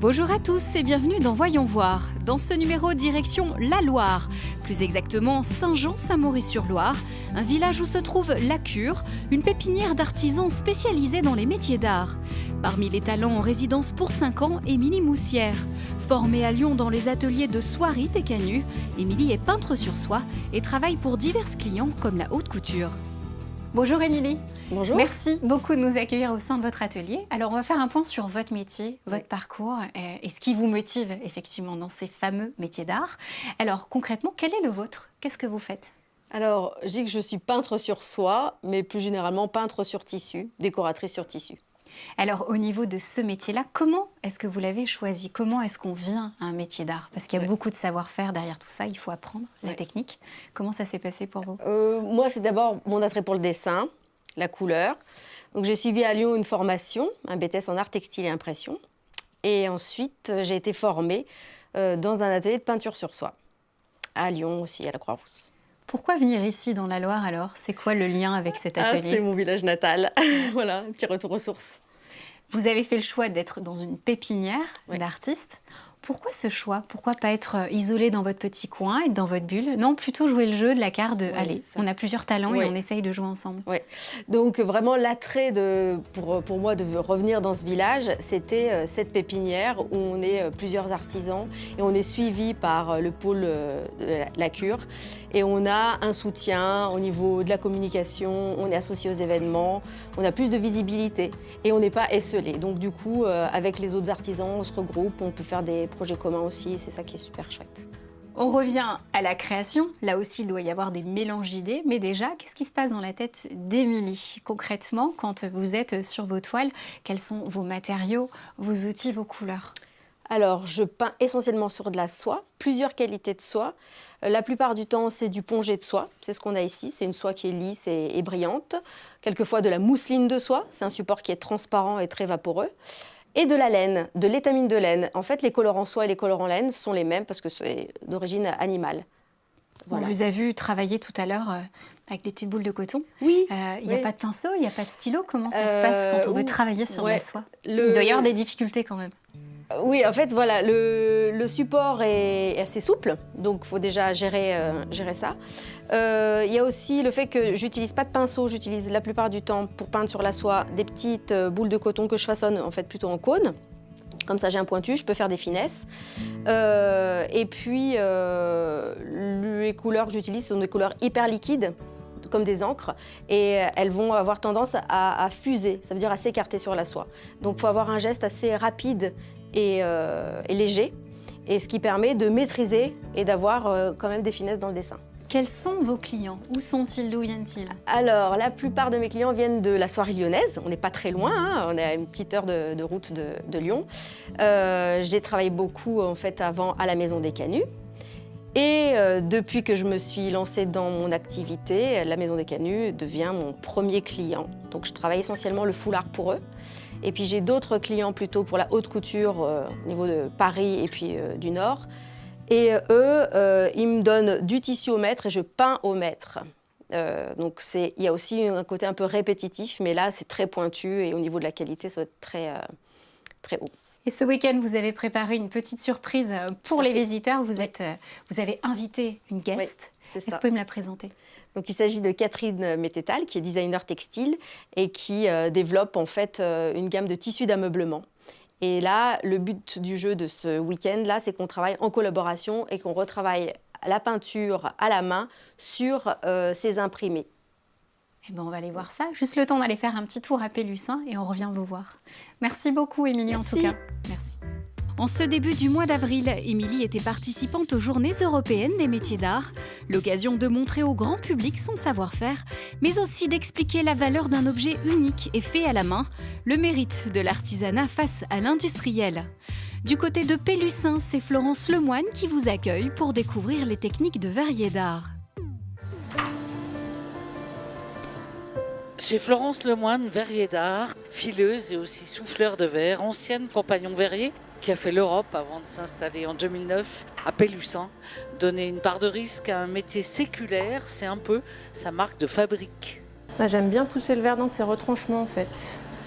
Bonjour à tous et bienvenue dans Voyons voir. Dans ce numéro, direction la Loire, plus exactement Saint-Jean-Saint-Maurice-sur-Loire, un village où se trouve La Cure, une pépinière d'artisans spécialisés dans les métiers d'art. Parmi les talents en résidence pour 5 ans, Émilie Moussière. Formée à Lyon dans les ateliers de soierie des Canuts, Émilie est peintre sur soie et travaille pour divers clients comme la haute couture. Bonjour Émilie. Bonjour. Merci beaucoup de nous accueillir au sein de votre atelier. Alors on va faire un point sur votre métier, votre parcours et ce qui vous motive effectivement dans ces fameux métiers d'art. Alors concrètement, quel est le vôtre? Qu'est-ce que vous faites? Alors, je dis que je suis peintre sur soie, mais plus généralement peintre sur tissu, décoratrice sur tissu. Alors au niveau de ce métier-là, comment est-ce que vous l'avez choisi? Comment est-ce qu'on vient à un métier d'art? Parce qu'il y a beaucoup de savoir-faire derrière tout ça, il faut apprendre la technique. Comment ça s'est passé pour vous? Moi, c'est d'abord mon attrait pour le dessin, la couleur. Donc j'ai suivi à Lyon une formation, un BTS en art textile et impression. Et ensuite, j'ai été formée dans un atelier de peinture sur soie, à Lyon aussi, à la Croix-Rousse. Pourquoi venir ici dans la Loire alors? C'est quoi le lien avec cet atelier? C'est mon village natal. Voilà, un petit retour aux sources. Vous avez fait le choix d'être dans une pépinière d'artistes. Pourquoi ce choix? Pourquoi pas être isolé dans votre petit coin, être dans votre bulle? Non, plutôt jouer le jeu de la carte de allez, on a plusieurs talents et on essaye de jouer ensemble. Oui. Donc vraiment l'attrait pour moi de revenir dans ce village, c'était cette pépinière où on est plusieurs artisans et on est suivi par le pôle de la Cure et on a un soutien au niveau de la communication, on est associé aux événements, on a plus de visibilité et on n'est pas esselé. Donc du coup, avec les autres artisans, on se regroupe, on peut faire des projets communs aussi, et c'est ça qui est super chouette. On revient à la création. Là aussi, il doit y avoir des mélanges d'idées. Mais déjà, qu'est-ce qui se passe dans la tête d'Émilie? Concrètement, quand vous êtes sur vos toiles, quels sont vos matériaux, vos outils, vos couleurs? Alors, je peins essentiellement sur de la soie, plusieurs qualités de soie. La plupart du temps, c'est du pongé de soie. C'est ce qu'on a ici. C'est une soie qui est lisse et brillante. Quelquefois, de la mousseline de soie. C'est un support qui est transparent et très vaporeux. Et de la laine, de l'étamine de laine. En fait, les colorants soie et les colorants laine sont les mêmes parce que c'est d'origine animale. Voilà. On vous a vu travailler tout à l'heure avec des petites boules de coton. Oui. Il n'y a pas de pinceau, il n'y a pas de stylo. Comment ça se passe quand on veut travailler sur la soie? Il doit y avoir des difficultés quand même. Oui, en fait, voilà, le support est assez souple, donc il faut déjà gérer ça. Il y a aussi le fait que j'utilise pas de pinceau, j'utilise la plupart du temps, pour peindre sur la soie, des petites boules de coton que je façonne en fait plutôt en cône. Comme ça, j'ai un pointu, je peux faire des finesses. Et puis, les couleurs que j'utilise sont des couleurs hyper liquides, comme des encres, et elles vont avoir tendance à fuser, ça veut dire à s'écarter sur la soie. Donc, il faut avoir un geste assez rapide et léger, et ce qui permet de maîtriser et d'avoir quand même des finesses dans le dessin. Quels sont vos clients? Où sont-ils? D'où viennent-ils? Alors, la plupart de mes clients viennent de la soierie lyonnaise. On n'est pas très loin, hein. On est à une petite heure de route de Lyon. J'ai travaillé beaucoup en fait avant à la Maison des Canuts. Et depuis que je me suis lancée dans mon activité, la Maison des Canuts devient mon premier client. Donc je travaille essentiellement le foulard pour eux. Et puis j'ai d'autres clients plutôt pour la haute couture au niveau de Paris et puis du Nord. Et eux, ils me donnent du tissu au mètre et je peins au mètre. Donc il y a aussi un côté un peu répétitif, mais là c'est très pointu et au niveau de la qualité, ça va être très haut. Et ce week-end, vous avez préparé une petite surprise pour les visiteurs. Vous avez invité une guest. Oui, Est-ce que vous pouvez me la présenter? Donc, il s'agit de Catherine Mététal, qui est designer textile et qui développe en fait une gamme de tissus d'ameublement. Et là, le but du jeu de ce week-end, c'est qu'on travaille en collaboration et qu'on retravaille la peinture à la main sur ces imprimés. Eh ben, on va aller voir ça. Juste le temps d'aller faire un petit tour à Pélussin et on revient vous voir. Merci beaucoup, Émilie, en tout cas. Merci. En ce début du mois d'avril, Émilie était participante aux Journées européennes des métiers d'art. L'occasion de montrer au grand public son savoir-faire, mais aussi d'expliquer la valeur d'un objet unique et fait à la main, le mérite de l'artisanat face à l'industriel. Du côté de Pélussin, c'est Florence Lemoine qui vous accueille pour découvrir les techniques de verrier d'art. Chez Florence Lemoine, verrier d'art, fileuse et aussi souffleur de verre, ancienne compagnon verrier qui a fait l'Europe avant de s'installer en 2009 à Pélussin. Donner une part de risque à un métier séculaire, c'est un peu sa marque de fabrique. J'aime bien pousser le verre dans ses retranchements en fait.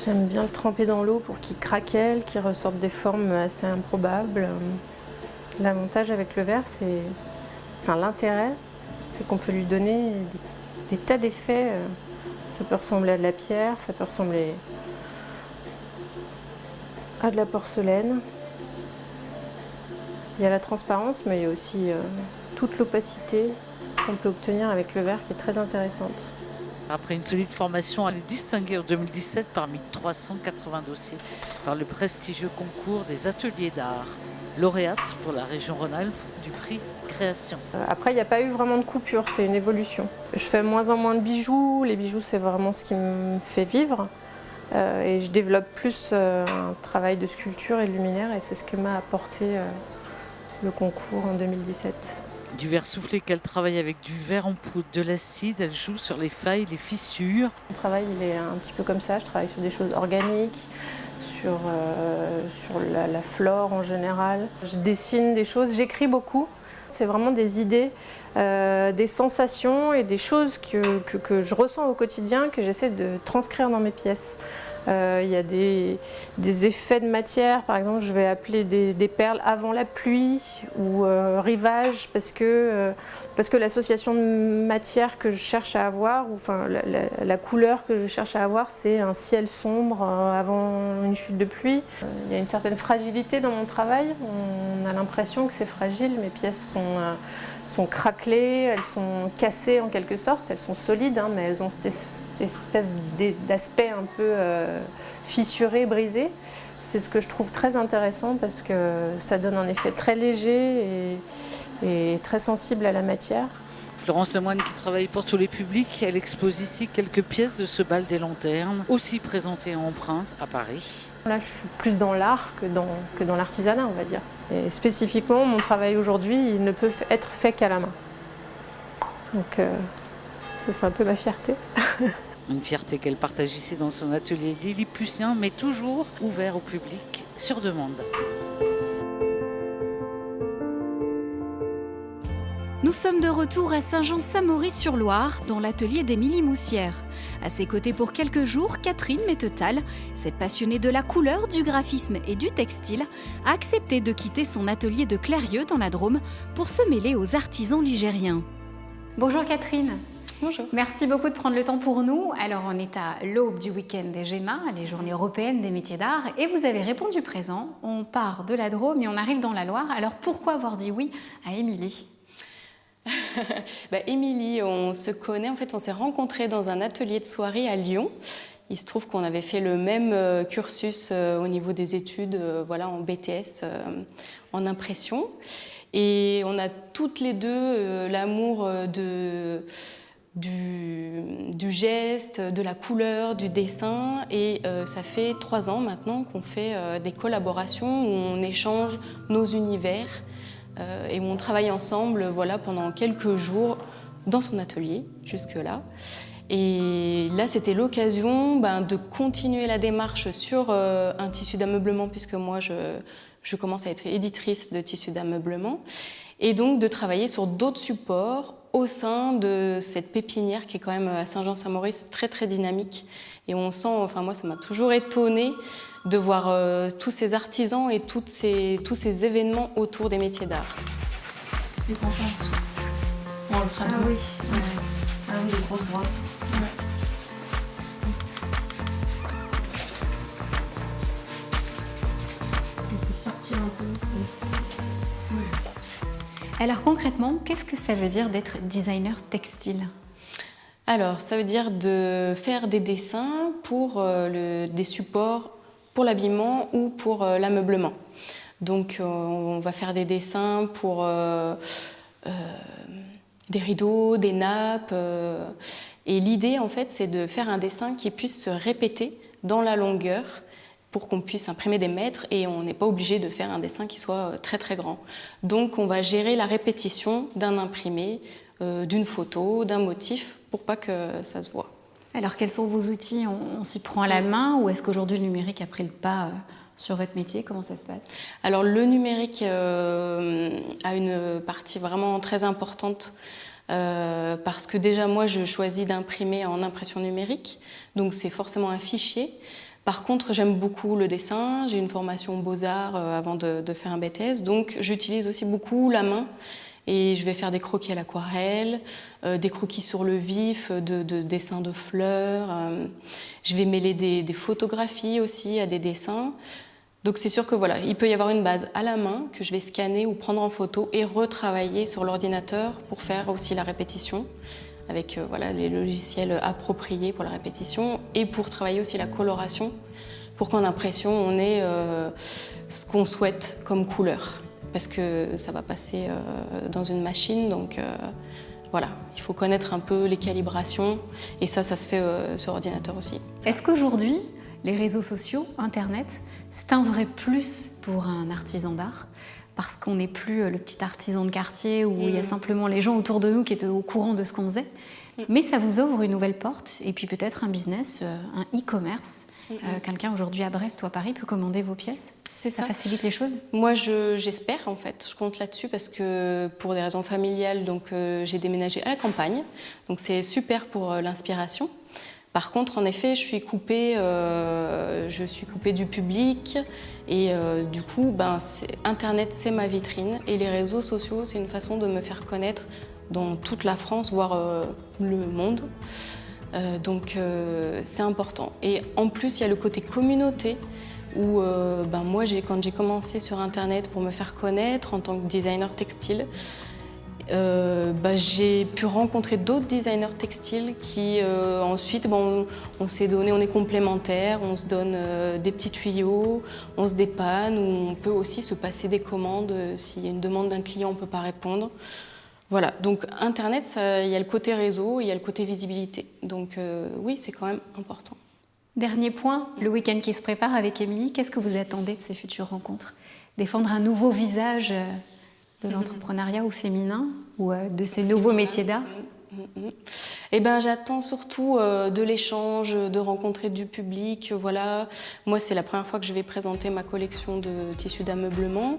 J'aime bien le tremper dans l'eau pour qu'il craquelle, qu'il ressorte des formes assez improbables. L'avantage avec le verre, l'intérêt, c'est qu'on peut lui donner des tas d'effets. Ça peut ressembler à de la pierre, ça peut ressembler à de la porcelaine. Il y a la transparence, mais il y a aussi toute l'opacité qu'on peut obtenir avec le verre qui est très intéressante. Après une solide formation, elle est distinguée en 2017 parmi 380 dossiers par le prestigieux concours des ateliers d'art. Lauréate pour la région Rhône-Alpes du prix Création. Après, il n'y a pas eu vraiment de coupure, c'est une évolution. Je fais moins en moins de bijoux. Les bijoux, c'est vraiment ce qui me fait vivre. Et je développe plus un travail de sculpture et de luminaire, et c'est ce que m'a apporté le concours en 2017. Du verre soufflé qu'elle travaille avec du verre en poudre, de l'acide, elle joue sur les failles, les fissures. Mon travail, il est un petit peu comme ça. Je travaille sur des choses organiques, sur la flore en général. Je dessine des choses, j'écris beaucoup. C'est vraiment des idées, des sensations et des choses que je ressens au quotidien, que j'essaie de transcrire dans mes pièces. Il y a des effets de matière, par exemple je vais appeler des perles avant la pluie ou rivage parce que l'association de matière que je cherche à avoir, ou enfin la couleur que je cherche à avoir, c'est un ciel sombre avant une chute de pluie. Il y a une certaine fragilité dans mon travail, on a l'impression que c'est fragile, mes pièces sont craquelées, elles sont cassées en quelque sorte, elles sont solides, mais elles ont cette espèce d'aspect un peu fissuré, brisé. C'est ce que je trouve très intéressant parce que ça donne un effet très léger et très sensible à la matière. Florence Lemoine qui travaille pour tous les publics, elle expose ici quelques pièces de ce bal des lanternes, aussi présentées en empreinte à Paris. Là, je suis plus dans l'art que dans l'artisanat, on va dire. Et spécifiquement, mon travail aujourd'hui, il ne peut être fait qu'à la main. Donc, ça, c'est un peu ma fierté. Une fierté qu'elle partage ici dans son atelier lilliputien, mais toujours ouvert au public sur demande. Nous sommes de retour à Saint-Jean-Samory-sur-Loire, dans l'atelier d'Émilie Moussière. À ses côtés pour quelques jours, Catherine Mettetal, cette passionnée de la couleur, du graphisme et du textile, a accepté de quitter son atelier de Clérieux dans la Drôme pour se mêler aux artisans ligériens. Bonjour Catherine. Bonjour. Merci beaucoup de prendre le temps pour nous. Alors on est à l'aube du week-end des GEMA, les Journées européennes des métiers d'art, et vous avez répondu présent. On part de la Drôme et on arrive dans la Loire. Alors pourquoi avoir dit oui à Émilie ? Émilie, on se connaît, en fait on s'est rencontrés dans un atelier de soirée à Lyon. Il se trouve qu'on avait fait le même cursus au niveau des études, en BTS, en impression. Et on a toutes les deux l'amour du geste, de la couleur, du dessin. Et ça fait 3 ans maintenant qu'on fait des collaborations où on échange nos univers. Et où on travaille ensemble pendant quelques jours dans son atelier, jusque-là. Et là, c'était l'occasion de continuer la démarche sur un tissu d'ameublement, puisque moi, je commence à être éditrice de tissus d'ameublement, et donc de travailler sur d'autres supports au sein de cette pépinière qui est quand même à Saint-Jean-Saint-Maurice très, très dynamique. Et on sent, moi, ça m'a toujours étonnée de voir tous ces artisans et tous ces événements autour des métiers d'art. Les planches en dessous. On le fera oui. Ah oui, les grosses brosses. Ouais. On peut sortir un peu. Oui. Alors concrètement, qu'est-ce que ça veut dire d'être designer textile ? Alors, ça veut dire de faire des dessins pour des supports pour l'habillement ou pour l'ameublement. Donc on va faire des dessins pour des rideaux, des nappes. Et l'idée en fait c'est de faire un dessin qui puisse se répéter dans la longueur pour qu'on puisse imprimer des mètres et on n'est pas obligé de faire un dessin qui soit très très grand. Donc on va gérer la répétition d'un imprimé, d'une photo, d'un motif pour pas que ça se voit. Alors, quels sont vos outils ? On s'y prend à la main ou est-ce qu'aujourd'hui le numérique a pris le pas sur votre métier ? Comment ça se passe ? Alors, le numérique a une partie vraiment très importante parce que déjà, moi, je choisis d'imprimer en impression numérique. Donc, c'est forcément un fichier. Par contre, j'aime beaucoup le dessin. J'ai une formation Beaux-Arts avant de faire un BTS, donc j'utilise aussi beaucoup la main. Et je vais faire des croquis à l'aquarelle, des croquis sur le vif, de dessins de fleurs. Je vais mêler des photographies aussi à des dessins. Donc c'est sûr que voilà, il peut y avoir une base à la main que je vais scanner ou prendre en photo et retravailler sur l'ordinateur pour faire aussi la répétition avec voilà, les logiciels appropriés pour la répétition et pour travailler aussi la coloration pour qu'en impression on ait ce qu'on souhaite comme couleur. Parce que ça va passer dans une machine, donc voilà, il faut connaître un peu les calibrations et ça se fait sur ordinateur aussi. Est-ce qu'aujourd'hui, les réseaux sociaux, Internet, c'est un vrai plus pour un artisan d'art? Parce qu'on n'est plus le petit artisan de quartier où il y a simplement les gens autour de nous qui étaient au courant de ce qu'on faisait. Mais ça vous ouvre une nouvelle porte et puis peut-être un business, un e-commerce. Quelqu'un aujourd'hui à Brest ou à Paris peut commander vos pièces. Ça facilite les choses? Moi, j'espère en fait. Je compte là-dessus parce que pour des raisons familiales, donc j'ai déménagé à la campagne. Donc c'est super pour l'inspiration. Par contre, en effet, je suis coupée du public et du coup, Internet, c'est ma vitrine et les réseaux sociaux, c'est une façon de me faire connaître dans toute la France, voire le monde. Donc c'est important. Et en plus, il y a le côté communauté où moi, quand j'ai commencé sur Internet pour me faire connaître en tant que designer textile, j'ai pu rencontrer d'autres designers textiles qui ensuite on s'est donné, on est complémentaires, on se donne des petits tuyaux, on se dépanne, ou on peut aussi se passer des commandes s'il y a une demande d'un client, on ne peut pas répondre. Voilà, donc Internet, il y a le côté réseau, il y a le côté visibilité. Donc oui, c'est quand même important. Dernier point, le week-end qui se prépare avec Émilie, qu'est-ce que vous attendez de ces futures rencontres? Défendre un nouveau visage de l'entrepreneuriat ou féminin ou de ces nouveaux métiers d'art? Eh ben, j'attends surtout de l'échange, de rencontrer du public. Voilà. Moi, c'est la première fois que je vais présenter ma collection de tissus d'ameublement.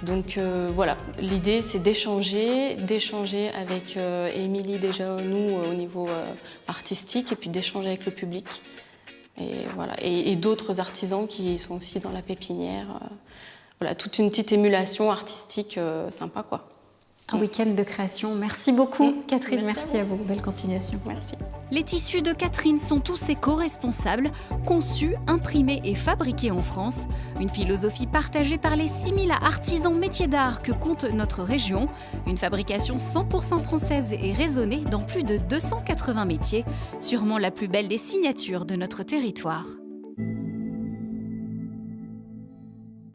Donc voilà, l'idée c'est d'échanger avec Émilie déjà, nous au niveau artistique, et puis d'échanger avec le public. Et voilà, et d'autres artisans qui sont aussi dans la pépinière. Voilà, toute une petite émulation artistique sympa, quoi. Un week-end de création. Merci beaucoup, Catherine. Merci à vous. Belle continuation. Merci. Les tissus de Catherine sont tous éco-responsables, conçus, imprimés et fabriqués en France. Une philosophie partagée par les 6000 artisans métiers d'art que compte notre région. Une fabrication 100% française et raisonnée dans plus de 280 métiers. Sûrement la plus belle des signatures de notre territoire.